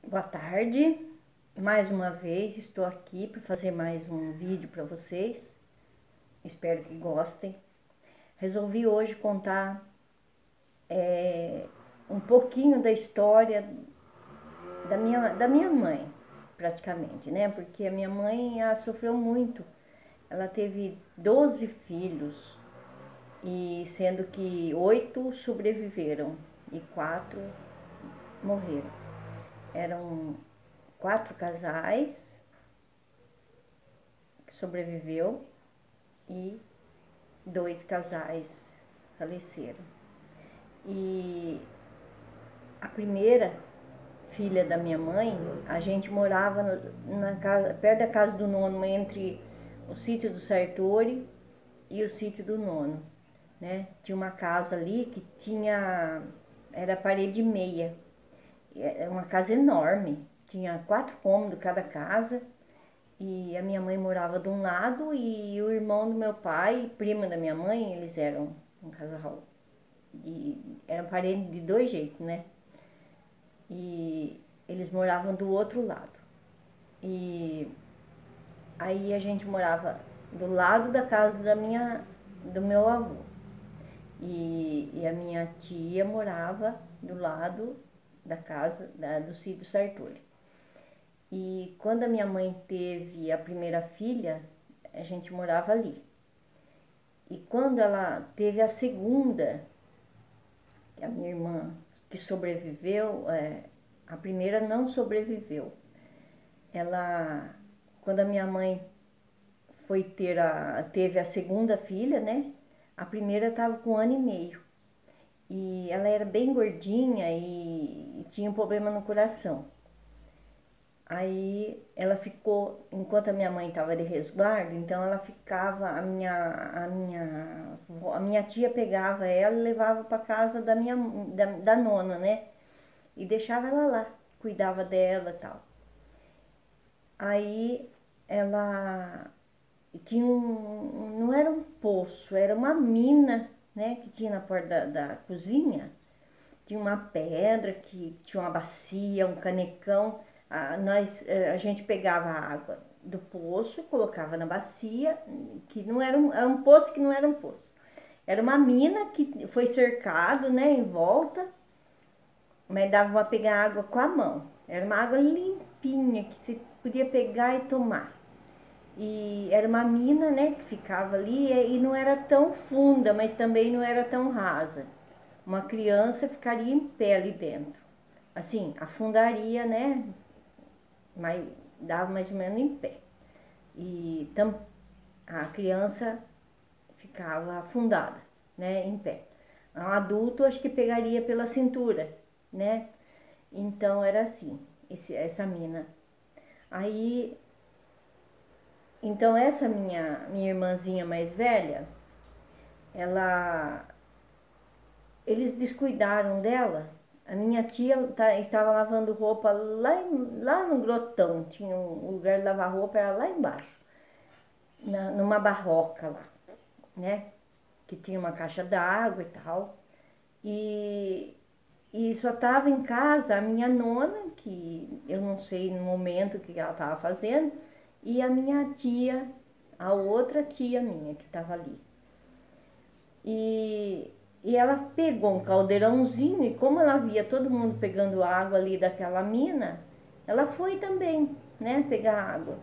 Boa tarde, mais uma vez estou aqui para fazer mais um vídeo para vocês, espero que gostem. Resolvi hoje contar um pouquinho da história da minha mãe, praticamente, né? Porque a minha mãe sofreu muito, ela teve 12 filhos, e sendo que 8 sobreviveram e 4 morreram. Eram 4 casais que sobreviveu e 2 casais faleceram. E a primeira filha da minha mãe, a gente morava na casa, perto da casa do nono, entre o sítio do Sartori e o sítio do nono, né? Tinha uma casa ali que era parede meia, era uma casa enorme, tinha 4 cômodos cada casa. E a minha mãe morava de um lado e o irmão do meu pai, prima da minha mãe, eles eram um casal. E eram parentes de 2 jeitos, né? E eles moravam do outro lado. E aí a gente morava do lado da casa do meu avô. E a minha tia morava do lado da casa do sítio Sartori. E quando a minha mãe teve a primeira filha, a gente morava ali. E quando ela teve a segunda, a minha irmã que sobreviveu, a primeira não sobreviveu. Quando a minha mãe teve a segunda filha, né? A primeira estava com 1 ano e meio. E ela era bem gordinha e tinha um problema no coração. Aí ela ficou, enquanto a minha mãe estava de resguardo, então ela ficava, a minha tia pegava ela e levava para casa da nona, né? E deixava ela lá, cuidava dela e tal. Aí ela tinha não era um poço, era uma mina, né? Que tinha na porta da cozinha. Tinha uma pedra que tinha uma bacia, um canecão. A gente pegava a água do poço, colocava na bacia, que não era um poço que não era um poço. Era uma mina que foi cercado, né, em volta, mas dava para pegar água com a mão. Era uma água limpinha que você podia pegar e tomar. E era uma mina, né, que ficava ali e não era tão funda, mas também não era tão rasa. Uma criança ficaria em pé ali dentro. Assim, afundaria, né? Mas dava mais ou menos em pé. E a criança ficava afundada, né? Em pé. Um adulto acho que pegaria pela cintura, né? Então era assim, essa mina. Aí, então essa minha irmãzinha mais velha, ela eles descuidaram dela. A minha tia estava lavando roupa lá no grotão, tinha um lugar de lavar roupa, era lá embaixo, numa barroca lá, né? Que tinha uma caixa d'água e tal. E, e só estava em casa a minha nona, que eu não sei no momento o que ela estava fazendo, e a minha tia, a outra tia minha que estava ali. E ela pegou um caldeirãozinho e como ela via todo mundo pegando água ali daquela mina, ela foi também, né, pegar água.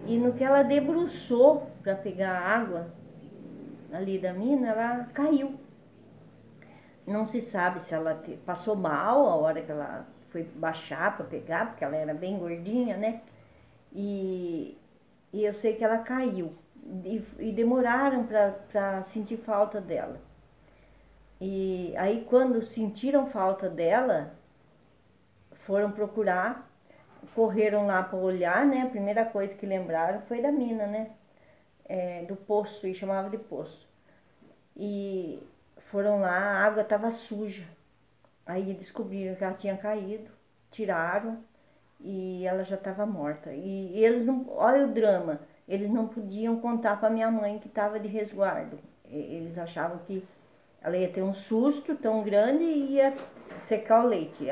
E no que ela debruçou para pegar água ali da mina, ela caiu. Não se sabe se ela passou mal a hora que ela foi baixar para pegar, porque ela era bem gordinha, né? E, e eu sei que ela caiu. E demoraram para sentir falta dela. E aí quando sentiram falta dela, foram procurar, correram lá para olhar, né? A primeira coisa que lembraram foi da mina, né? Do poço, e chamava de poço. E foram lá, a água estava suja. Aí descobriram que ela tinha caído, tiraram e ela já estava morta. E eles não, olha o drama, eles não podiam contar para minha mãe que estava de resguardo. Eles achavam que ela ia ter um susto tão grande e ia secar o leite.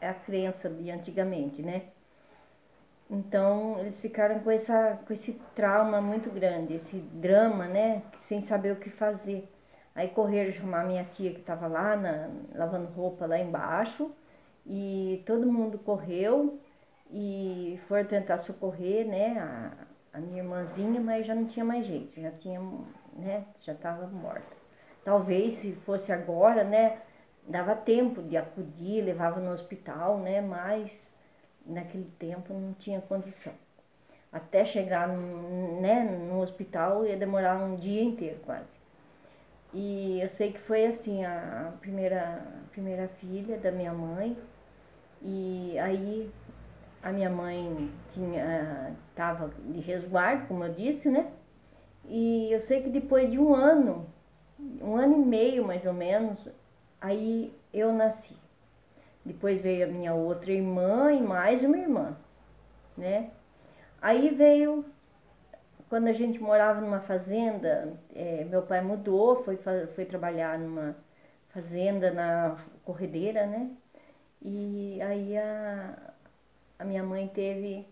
a crença de antigamente, né? Então, eles ficaram com esse trauma muito grande, esse drama, né? Sem saber o que fazer. Aí correram chamar minha tia que estava lá, lavando roupa lá embaixo, e todo mundo correu e foram tentar socorrer, né? A minha irmãzinha, mas já não tinha mais jeito, já tinha, né? Já estava morta. Talvez se fosse agora, né? Dava tempo de acudir, levava no hospital, né? Mas naquele tempo não tinha condição. Até chegar né, no hospital ia demorar um dia inteiro quase. E eu sei que foi assim, a primeira filha da minha mãe. E aí a minha mãe estava de resguardo, como eu disse, né? E eu sei que depois de um ano e meio mais ou menos, aí eu nasci. Depois veio a minha outra irmã e mais uma irmã, né? Aí veio, quando a gente morava numa fazenda, meu pai mudou, foi trabalhar numa fazenda na Corredeira, né? E aí a minha mãe teve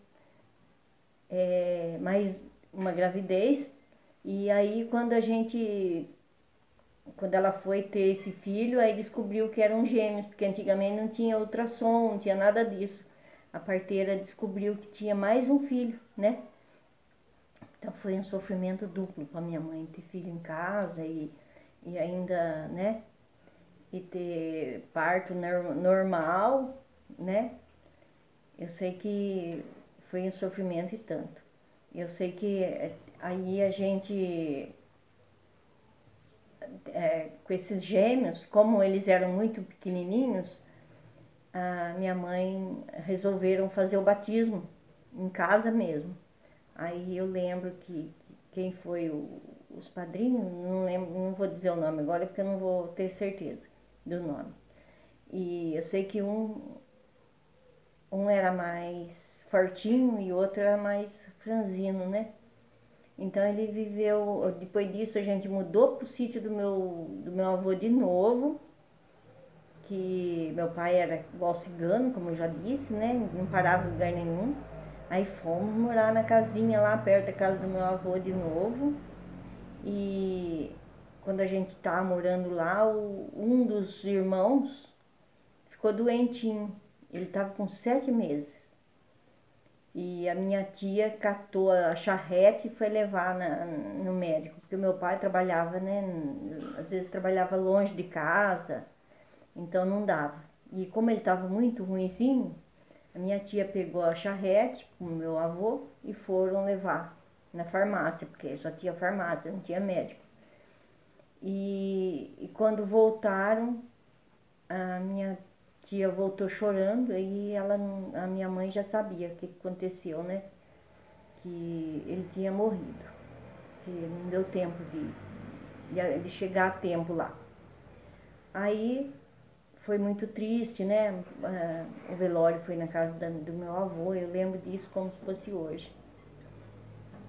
mais uma gravidez. E aí quando ela foi ter esse filho, aí descobriu que eram gêmeos, porque antigamente não tinha ultrassom, não tinha nada disso. A parteira descobriu que tinha mais um filho, né? Então foi um sofrimento duplo para minha mãe ter filho em casa e ainda, né? E ter parto normal, né? Eu sei que foi um sofrimento e tanto. Eu sei que aí a gente, com esses gêmeos, como eles eram muito pequenininhos, a minha mãe resolveram fazer o batismo em casa mesmo. Aí eu lembro que quem foi os padrinhos, não lembro, não vou dizer o nome agora porque eu não vou ter certeza do nome. E eu sei que um era mais fortinho e o outro era mais franzino, né? Então ele viveu, depois disso a gente mudou pro sítio do meu avô de novo, que meu pai era igual cigano, como eu já disse, né? Não parava em lugar nenhum. Aí fomos morar na casinha lá perto da casa do meu avô de novo. E quando a gente estava morando lá, um dos irmãos ficou doentinho. Ele estava com 7 meses. E a minha tia catou a charrete e foi levar no médico, porque o meu pai trabalhava, né? Às vezes trabalhava longe de casa, então não dava. E como ele estava muito ruinzinho, a minha tia pegou a charrete com o meu avô e foram levar na farmácia, porque só tinha farmácia, não tinha médico. E quando voltaram, a minha tia voltou chorando e a minha mãe já sabia o que aconteceu, né? Que ele tinha morrido, que não deu tempo de chegar a tempo lá. Aí foi muito triste, né? O velório foi na casa do meu avô, eu lembro disso como se fosse hoje.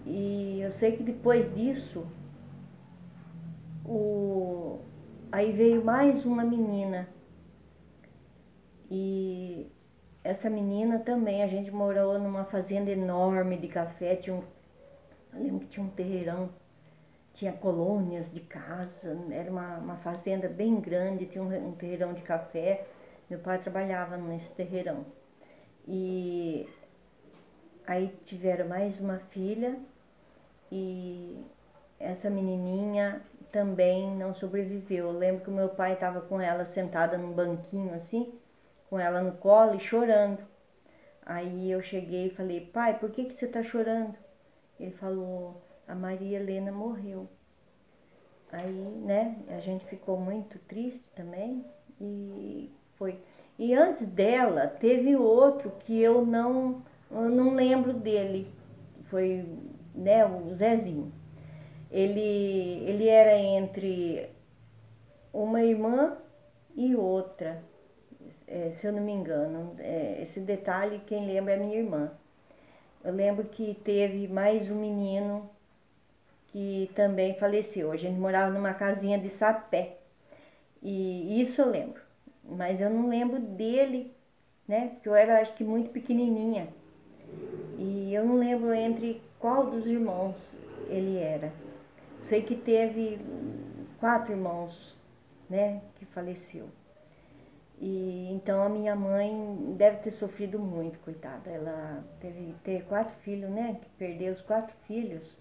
E eu sei que depois disso, aí veio mais uma menina. E essa menina também, a gente morou numa fazenda enorme de café, eu lembro que tinha um terreirão, tinha colônias de casa, era uma fazenda bem grande, tinha um terreirão de café. Meu pai trabalhava nesse terreirão. E aí tiveram mais uma filha e essa menininha também não sobreviveu. Eu lembro que o meu pai estava com ela sentada num banquinho assim, com ela no colo e chorando. Aí eu cheguei e falei: pai, por que você está chorando? Ele falou: a Maria Helena morreu. Aí, né, a gente ficou muito triste também e foi. E antes dela, teve outro que eu não lembro dele. Foi, né, o Zezinho. Ele era entre uma irmã e outra, se eu não me engano. Esse detalhe, quem lembra é minha irmã. Eu lembro que teve mais um menino que também faleceu. A gente morava numa casinha de sapé. E isso eu lembro. Mas eu não lembro dele né? Porque eu era, acho que, muito pequenininha. E eu não lembro entre qual dos irmãos ele era. Sei que teve 4 irmãos, né, que faleceu. E então a minha mãe deve ter sofrido muito, coitada. Ela teve ter 4 filhos, né? Que perdeu os 4 filhos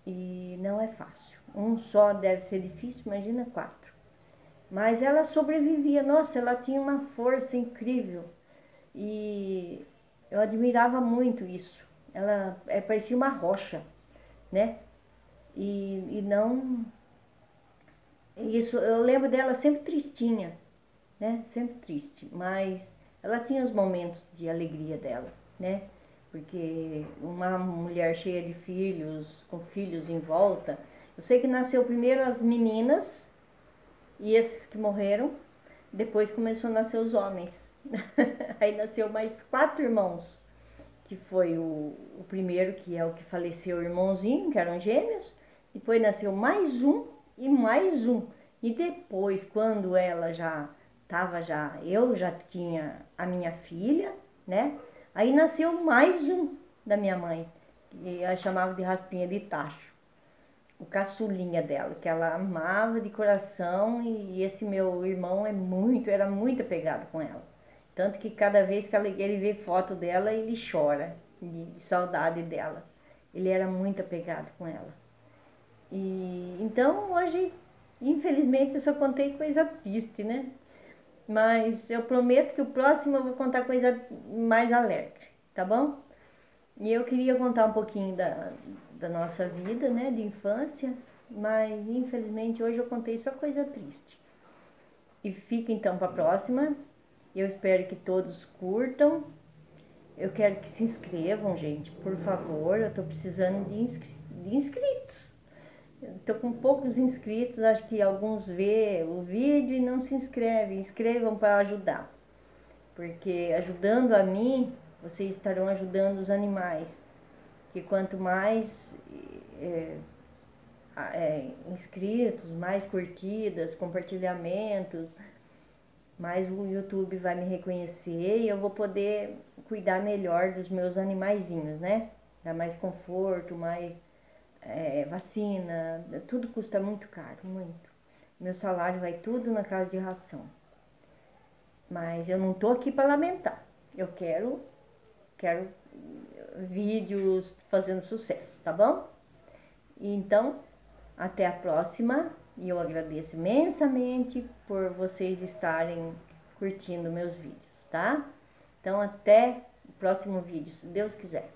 e não é fácil. Um só deve ser difícil, imagina 4. Mas ela sobrevivia, nossa, ela tinha uma força incrível e eu admirava muito isso. Ela parecia uma rocha, né? E não. Isso, eu lembro dela sempre tristinha, né? Sempre triste, mas ela tinha os momentos de alegria dela, né? Porque uma mulher cheia de filhos, com filhos em volta. Eu sei que nasceu primeiro as meninas e esses que morreram, depois começou a nascer os homens. Aí nasceu mais 4 irmãos, que foi o primeiro, que é o que faleceu, o irmãozinho, que eram gêmeos. Depois nasceu mais um e mais um. E depois, quando ela eu já tinha a minha filha, né? Aí nasceu mais um da minha mãe, que ela chamava de Raspinha de Tacho, o caçulinha dela, que ela amava de coração, e esse meu irmão era muito apegado com ela. Tanto que cada vez que ele vê foto dela, ele chora de saudade dela. Ele era muito apegado com ela. E então hoje, infelizmente, eu só contei coisa triste, né? Mas eu prometo que o próximo eu vou contar coisa mais alegre, tá bom? E eu queria contar um pouquinho da nossa vida, né, de infância, mas infelizmente hoje eu contei só coisa triste. E fica então para a próxima. Eu espero que todos curtam. Eu quero que se inscrevam, gente, por favor. Eu tô precisando de inscritos. Eu tô com poucos inscritos, acho que alguns vê o vídeo e não se inscrevem. Inscrevam para ajudar, porque ajudando a mim, vocês estarão ajudando os animais. Que quanto mais inscritos, mais curtidas, compartilhamentos, mais o YouTube vai me reconhecer e eu vou poder cuidar melhor dos meus animaizinhos, né? Dar mais conforto, mais vacina, tudo custa muito caro, muito. Meu salário vai tudo na casa de ração. Mas eu não tô aqui para lamentar. Eu quero vídeos fazendo sucesso, tá bom? Então, até a próxima e eu agradeço imensamente por vocês estarem curtindo meus vídeos, tá? Então, até o próximo vídeo, se Deus quiser.